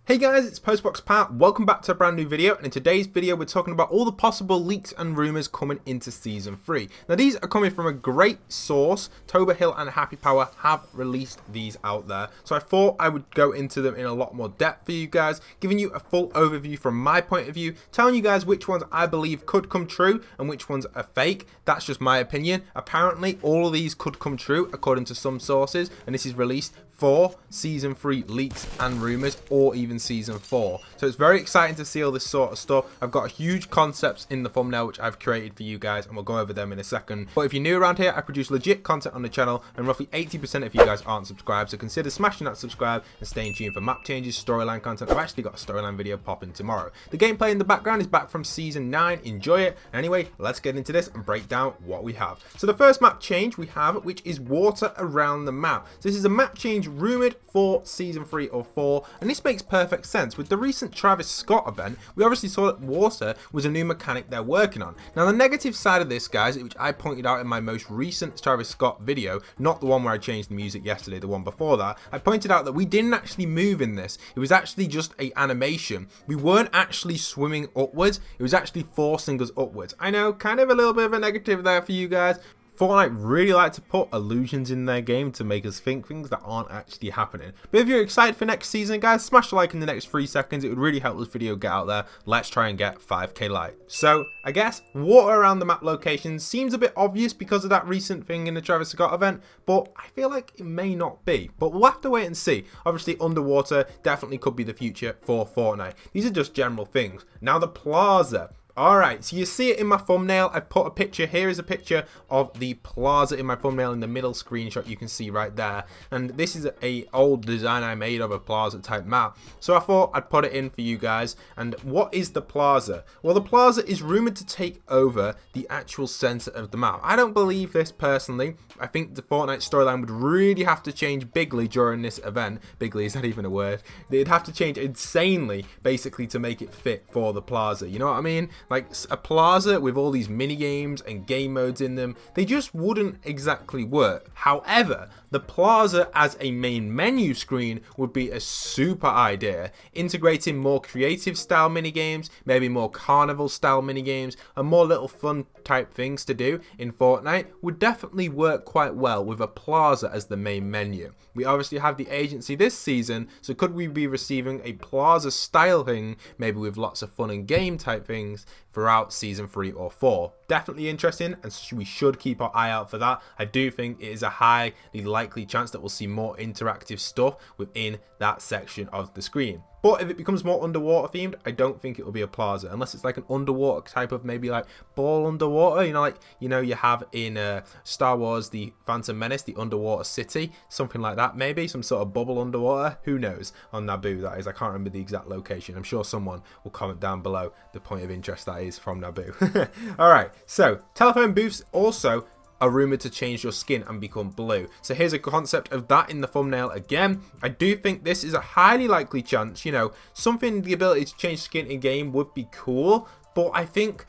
Hey guys, it's Postbox Pat. Welcome back to a brand new video, and in today's video we're talking about all the possible leaks and rumours coming into Season 3. Now these are coming from a great source. Tober Hill and Happy Power have released these out there, so I thought I would go into them in a lot more depth for you guys, giving you a full overview from my point of view, telling you guys which ones I believe could come true and which ones are fake. That's just my opinion. Apparently all of these could come true according to some sources, and this is released for Season 3 leaks and rumours, or even Season 4. So it's very exciting to see all this sort of stuff. I've got huge concepts in the thumbnail which I've created for you guys, and we'll go over them in a second. But if you're new around here, I produce legit content on the channel, and roughly 80% of you guys aren't subscribed, so consider smashing that subscribe and staying tuned for map changes, storyline content. I've actually got a storyline video popping tomorrow. The gameplay in the background is back from Season 9. Enjoy it. Anyway, let's get into this and break down what we have. So the first map change we have, which is water around the map. So this is a map change rumoured for Season 3 or 4, and this makes perfect sense. With the recent Travis Scott event, we obviously saw that water was a new mechanic they're working on. Now the negative side of this, guys, which I pointed out in my most recent Travis Scott video, not the one where I changed the music yesterday, the one before that, I pointed out that we didn't actually move in this. It was actually just an animation. We weren't actually swimming upwards, it was actually forcing us upwards. I know, kind of a little bit of a negative there for you guys. Fortnite really like to put illusions in their game to make us think things that aren't actually happening. But if you're excited for next season, guys, smash a like in the next 3 seconds. It would really help this video get out there. Let's try and get 5k like. So I guess water around the map location seems a bit obvious because of that recent thing in the Travis Scott event, but I feel like it may not be. But we'll have to wait and see. Obviously underwater definitely could be the future for Fortnite. These are just general things. Now the plaza. Alright, so you see it in my thumbnail. I've put a picture. Here is a picture of the plaza in my thumbnail in the middle screenshot you can see right there. And this is a old design I made of a plaza type map. So I thought I'd put it in for you guys. And what is the plaza? Well, the plaza is rumored to take over the actual center of the map. I don't believe this personally. I think the Fortnite storyline would really have to change bigly during this event. Bigly, is that even a word? They'd have to change insanely basically to make it fit for the plaza. You know what I mean? Like a plaza with all these mini games and game modes in them, they just wouldn't exactly work. However, the plaza as a main menu screen would be a super idea. Integrating more creative style mini games, maybe more carnival style mini games, and more little fun type things to do in Fortnite would definitely work quite well with a plaza as the main menu. We obviously have the agency this season, so could we be receiving a plaza style thing, maybe with lots of fun and game type things throughout Season 3 or 4. Definitely interesting, and we should keep our eye out for that. I do think it is a highly likely chance that we'll see more interactive stuff within that section of the screen. But if it becomes more underwater themed, I don't think it will be a plaza, unless it's like an underwater type of maybe like ball underwater, like you have in Star Wars the Phantom Menace, the underwater city, something like that, maybe some sort of bubble underwater, who knows, on Naboo that is. I can't remember the exact location. I'm sure someone will comment down below the point of interest that is from Naboo. Alright, so telephone booths also are rumored to change your skin and become blue. So here's a concept of that in the thumbnail again. I do think this is a highly likely chance. Something, the ability to change skin in game would be cool, but I think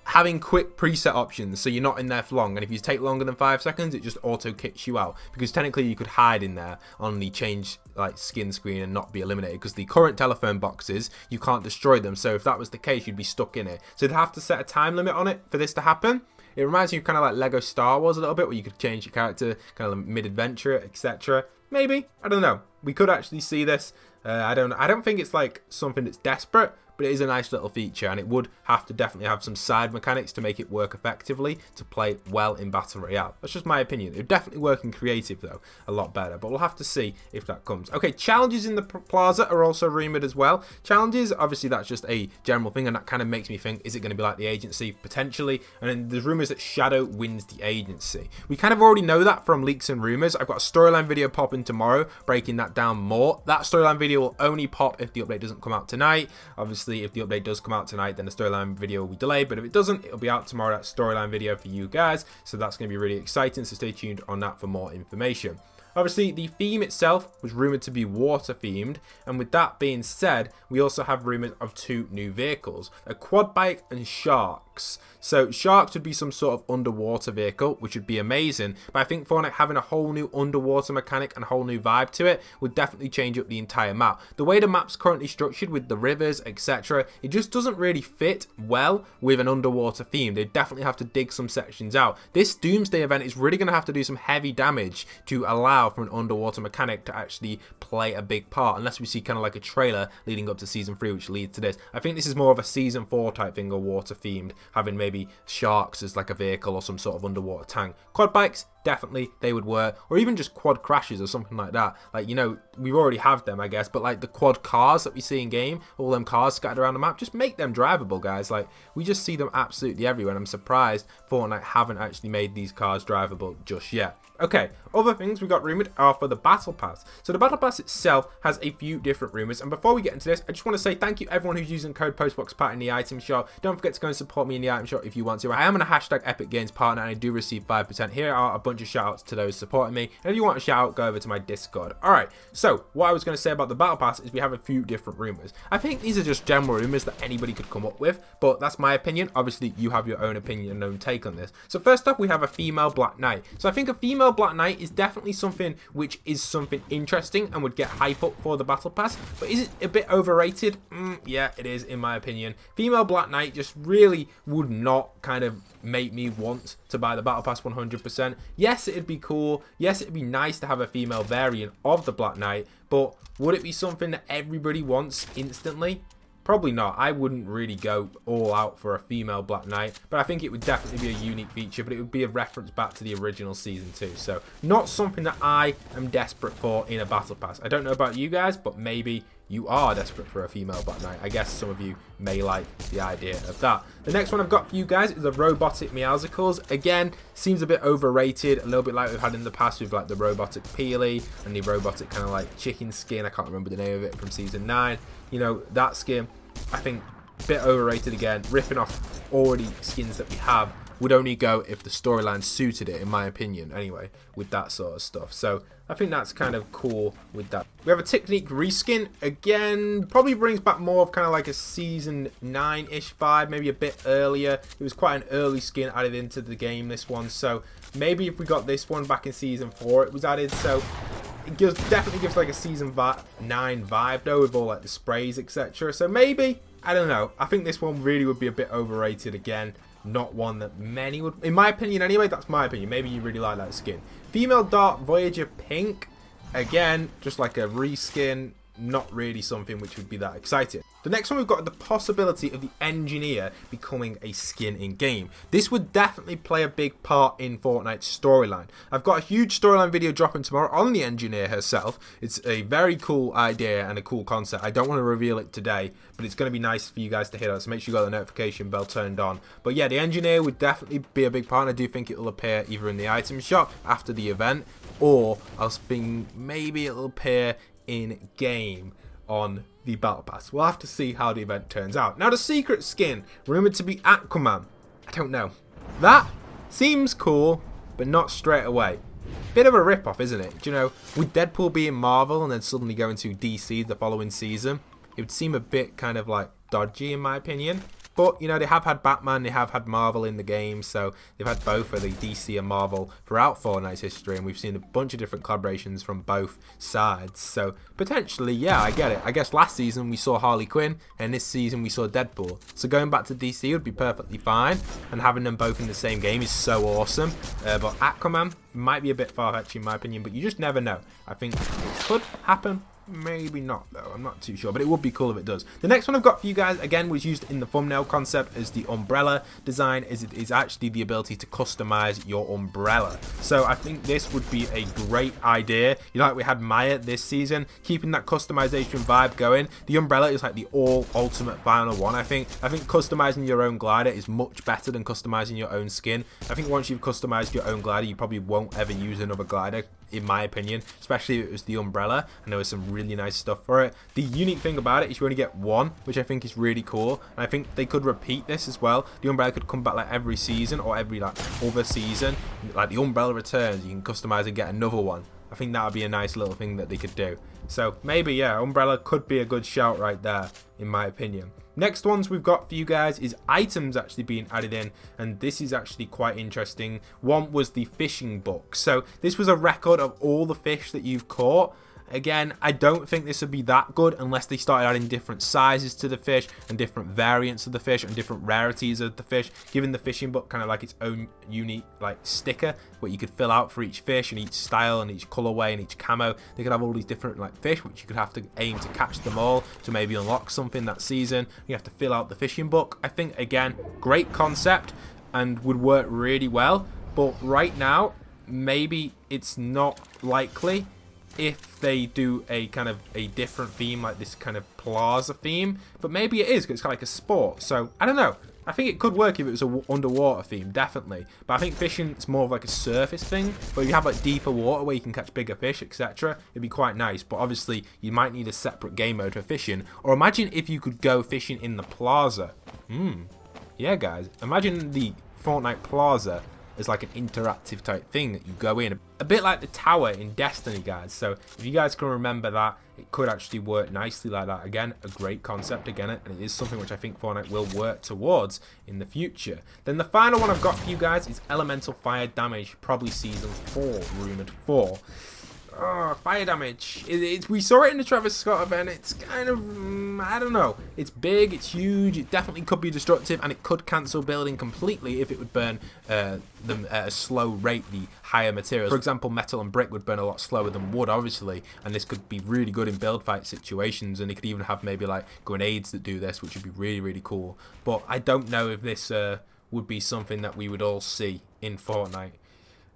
having quick preset options so you're not in there for long, and if you take longer than 5 seconds it just auto kicks you out, because technically you could hide in there on the change like skin screen and not be eliminated, because the current telephone boxes you can't destroy them, so if that was the case you'd be stuck in it. So they'd have to set a time limit on it for this to happen. It reminds me of kind of like Lego Star Wars a little bit, where you could change your character kind of mid-adventure, etc. Maybe, I don't know. We could actually see this. I don't think it's like something that's desperate, but it is a nice little feature, and it would have to definitely have some side mechanics to make it work effectively to play well in Battle Royale. That's just my opinion. It would definitely work in creative though a lot better, but we'll have to see if that comes. Okay, challenges in the plaza are also rumored as well. Challenges, obviously that's just a general thing, and that kind of makes me think, is it going to be like the agency? Potentially. And then there's rumors that Shadow wins the agency. We kind of already know that from leaks and rumors. I've got a storyline video popping tomorrow breaking that down more. That storyline video will only pop if the update doesn't come out tonight. Obviously if the update does come out tonight, then the storyline video will be delayed, but if it doesn't, it'll be out tomorrow, that storyline video for you guys. So that's going to be really exciting, so stay tuned on that for more information. Obviously, the theme itself was rumored to be water themed, and with that being said, we also have rumors of 2 new vehicles, a quad bike and shark. sharks. So sharks would be some sort of underwater vehicle, which would be amazing. But I think Fortnite having a whole new underwater mechanic and a whole new vibe to it would definitely change up the entire map. The way the map's currently structured with the rivers, etc., it just doesn't really fit well with an underwater theme. They definitely have to dig some sections out. This Doomsday event is really going to have to do some heavy damage to allow for an underwater mechanic to actually play a big part, unless we see kind of like a trailer leading up to Season 3, which leads to this. I think this is more of a Season 4 type thing, or water themed, having maybe sharks as like a vehicle or some sort of underwater tank. Quad bikes, definitely they would work, or even just quad crashes or something like that. Like, you know, we already have them, I guess, but like the quad cars that we see in game, all them cars scattered around the map, just make them drivable, guys. Like, we just see them absolutely everywhere, and I'm surprised Fortnite haven't actually made these cars drivable just yet. Okay, other things we got rumored are for the Battle Pass. So the Battle Pass itself has a few different rumors, and before we get into this, I just want to say thank you everyone who's using code PostboxPat in the item shop. Don't forget to go and support me in the item shop if you want to. I am on a hashtag Epic Games partner, and I do receive 5%. Here are a bunch of shout outs to those supporting me, and if you want a shout out, go over to my Discord. Alright, so what I was going to say about the Battle Pass is we have a few different rumors. I think these are just general rumors that anybody could come up with, but that's my opinion. Obviously you have your own opinion and own take on this. So first up, we have a female Black Knight. So I think a female Black Knight is definitely something which is something interesting and would get hype up for the Battle Pass, but is it a bit overrated? Yeah, it is, in my opinion. Female Black Knight just really would not kind of make me want to buy the Battle Pass 100%. Yes, it'd be cool. Yes, it'd be nice to have a female variant of the Black Knight, but would it be something that everybody wants instantly? Probably not. I wouldn't really go all out for a female Black Knight, but I think it would definitely be a unique feature, but it would be a reference back to the original Season 2. So not something that I am desperate for in a Battle Pass. I don't know about you guys, but maybe you are desperate for a female Black Knight. I guess some of you may like the idea of that. The next one I've got for you guys is the robotic Meowsicles. Again, seems a bit overrated, a little bit like we've had in the past with like the robotic Peely and the robotic kind of like chicken skin. I can't remember the name of it, from Season 9. You know, that skin, I think, a bit overrated again. Ripping off already skins that we have would only go if the storyline suited it, in my opinion, anyway, with that sort of stuff. So I think that's kind of cool with that. We have a Technique reskin. Again, probably brings back more of kind of like a Season 9-ish vibe, maybe a bit earlier. It was quite an early skin added into the game, this one. So maybe if we got this one back in Season 4, it was added. So it definitely gives like a Season 9 vibe though, with all like the sprays, etc. So maybe, I don't know. I think this one really would be a bit overrated again. Not one that many would, in my opinion anyway. That's my opinion. Maybe you really like that skin. Female Dark Voyager Pink. Again, just like a reskin. Not really something which would be that exciting. The next one, we've got the possibility of the Engineer becoming a skin in game. This would definitely play a big part in Fortnite's storyline. I've got a huge storyline video dropping tomorrow on the Engineer herself. It's a very cool idea and a cool concept. I don't want to reveal it today, but it's going to be nice for you guys to hear that, so make sure you got the notification bell turned on. But yeah, the Engineer would definitely be a big part, and I do think it will appear either in the item shop after the event, or I was thinking maybe it'll appear in game on the Battle Pass. We'll have to see how the event turns out. Now, the secret skin, rumored to be Aquaman. I don't know. That seems cool, but not straight away. Bit of a rip-off, isn't it? Do you know, with Deadpool being Marvel and then suddenly going to DC the following season, it would seem a bit kind of like dodgy in my opinion. But, you know, they have had Batman, they have had Marvel in the game, so they've had both of the DC and Marvel throughout Fortnite's history, and we've seen a bunch of different collaborations from both sides. So, potentially, yeah, I get it. I guess last season we saw Harley Quinn, and this season we saw Deadpool. So going back to DC would be perfectly fine, and having them both in the same game is so awesome. But Aquaman might be a bit far-fetched in my opinion, but you just never know. I think it could happen. Maybe not though, I'm not too sure, but it would be cool if it does. The next one I've got for you guys, again, was used in the thumbnail concept as the umbrella design. It is actually the ability to customize your umbrella. So I think this would be a great idea. You know, like we had Maya this season, keeping that customization vibe going. The umbrella is like the all ultimate final one. I think customizing your own glider is much better than customizing your own skin. I think once you've customized your own glider, you probably won't ever use another glider, in my opinion, especially if it was the umbrella, and there was some really nice stuff for it. The unique thing about it is you only get one, which I think is really cool, and I think they could repeat this as well. The umbrella could come back like every season or every like other season, like the umbrella returns, you can customize and get another one. I think that would be a nice little thing that they could do. So maybe, yeah, umbrella could be a good shout right there, in my opinion. Next ones we've got for you guys is items actually being added in, and this is actually quite interesting. One was the fishing book. So this was a record of all the fish that you've caught. Again, I don't think this would be that good unless they started adding different sizes to the fish and different variants of the fish and different rarities of the fish, giving the fishing book kind of like its own unique like sticker what you could fill out for each fish and each style and each colorway and each camo. They could have all these different like fish which you could have to aim to catch them all to maybe unlock something that season. You have to fill out the fishing book. I think, again, great concept and would work really well, but right now maybe it's not likely if they do a kind of a different theme like this kind of plaza theme, but maybe it is because it's kind of like a sport. So I don't know, I think it could work if it was a underwater theme, definitely, but I think fishing is more of like a surface thing. But if you have like deeper water where you can catch bigger fish, etc., it'd be quite nice. But obviously you might need a separate game mode for fishing, or imagine if you could go fishing in the plaza. Yeah guys, imagine the Fortnite plaza is like an interactive type thing that you go in, a bit like the tower in Destiny, guys. So if you guys can remember that, it could actually work nicely like that. Again, a great concept again, and it is something which I think Fortnite will work towards in the future. Then the final one I've got for you guys is elemental fire damage, probably season 4, rumored for. Oh, fire damage. We saw it in the Travis Scott event. It's kind of, I don't know. It's big, it's huge, it definitely could be destructive, and it could cancel building completely if it would burn them at a slow rate, the higher materials. For example, metal and brick would burn a lot slower than wood, obviously, and this could be really good in build fight situations, and it could even have maybe like grenades that do this, which would be really, really cool. But I don't know if this would be something that we would all see in Fortnite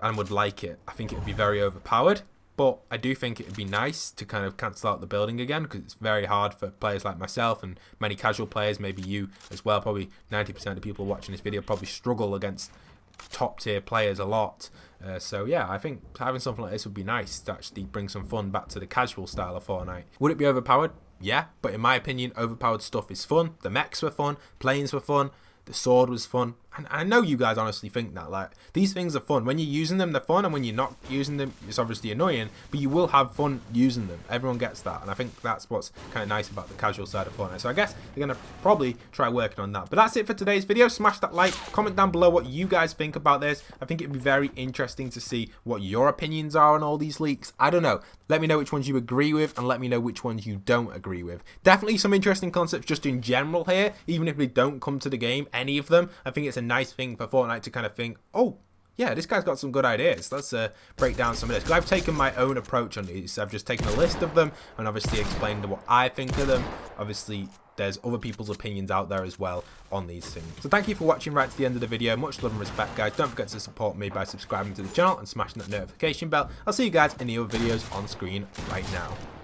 and would like it. I think it would be very overpowered. But I do think it would be nice to kind of cancel out the building again, because it's very hard for players like myself and many casual players, maybe you as well. Probably 90% of the people watching this video probably struggle against top tier players a lot. So yeah, I think having something like this would be nice to actually bring some fun back to the casual style of Fortnite. Would it be overpowered? Yeah, but in my opinion, overpowered stuff is fun. The mechs were fun, planes were fun, the sword was fun, and I know you guys honestly think that, like, these things are fun. When you're using them, they're fun, and when you're not using them, it's obviously annoying, but you will have fun using them. Everyone gets that, and I think that's what's kind of nice about the casual side of Fortnite. So I guess they're going to probably try working on that. But that's it for today's video. Smash that like, comment down below what you guys think about this. I think it'd be very interesting to see what your opinions are on all these leaks. I don't know. Let me know which ones you agree with, and let me know which ones you don't agree with. Definitely some interesting concepts just in general here, even if they don't come to the game, any of them. I think it's a nice thing for Fortnite to kind of think, oh, yeah, this guy's got some good ideas. Let's break down some of this. Because I've taken my own approach on these. I've just taken a list of them and obviously explained what I think of them. Obviously, there's other people's opinions out there as well on these things. So thank you for watching right to the end of the video. Much love and respect, guys. Don't forget to support me by subscribing to the channel and smashing that notification bell. I'll see you guys in the other videos on screen right now.